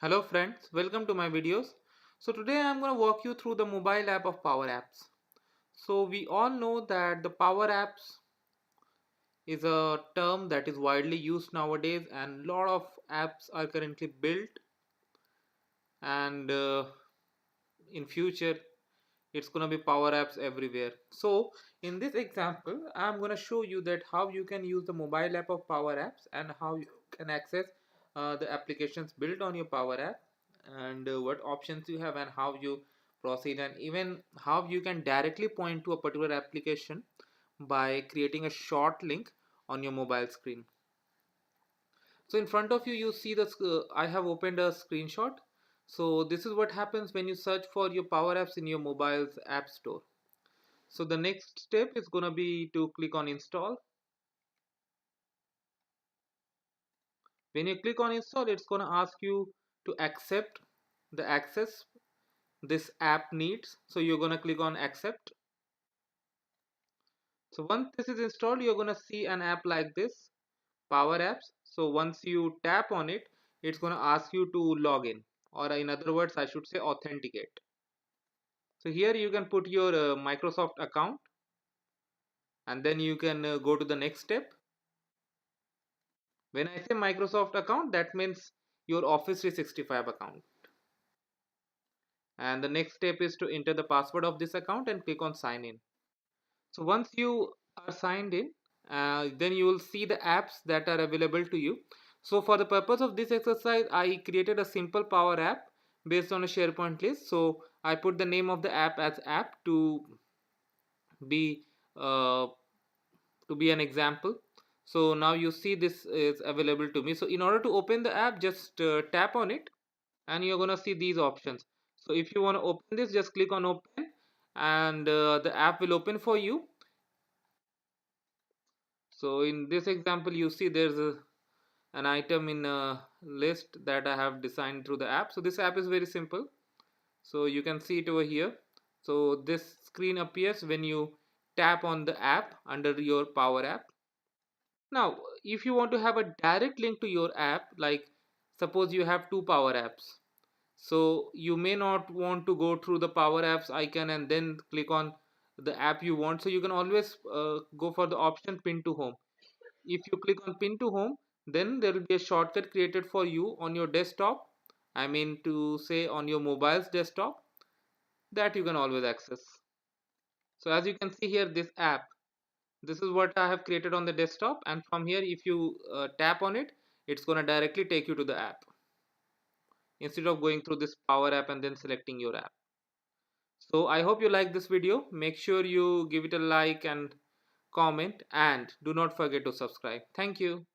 Hello friends, welcome to my videos. So today I'm going to walk you through the mobile app of Powerapps. So we all know that the Powerapps is a term that is widely used nowadays and a lot of apps are currently built and in future it's going to be Powerapps everywhere. So in this example I'm going to show you that how you can use the mobile app of Powerapps and how you can access the applications built on your Power App and what options you have and how you proceed and even how you can directly point to a particular application by creating a short link on your mobile screen. So in front of you you see I have opened a screenshot. So this is what happens when you search for your Power Apps in your mobile's app store. So the next step is going to be to click on install. When you click on install, it's going to ask you to accept the access this app needs. So you're going to click on accept. So once this is installed, you're going to see an app like this, Power Apps. So once you tap on it, it's going to ask you to log in, or in other words, I should say authenticate. So here you can put your Microsoft account and then you can go to the next step. When I say Microsoft account, that means your Office 365 account. And the next step is to enter the password of this account and click on sign in. So once you are signed in, then you will see the apps that are available to you. So for the purpose of this exercise, I created a simple Power App based on a SharePoint list. So I put the name of the app as app be uh, to be an example. So now you see this is available to me. So in order to open the app, just tap on it and you're gonna see these options. So if you want to open this, just click on open and the app will open for you. So in this example you see an item in a list that I have designed through the app. So this app is very simple, so you can see it over here. So this screen appears when you tap on the app under your Power App. Now if you want to have a direct link to your app, like suppose you have two Power Apps, so you may not want to go through the Power Apps icon and then click on the app you want. So you can always go for the option pin to home. If you click on pin to home, then there will be a shortcut created for you on your desktop, I mean to say on your mobile's desktop, that you can always access. So as you can see here, this app, this is what I have created on the desktop, and from here if you tap on it, it's going to directly take you to the app instead of going through this Power App and then selecting your app. So I hope you like this video. Make sure you give it a like and comment, and do not forget to subscribe. Thank you.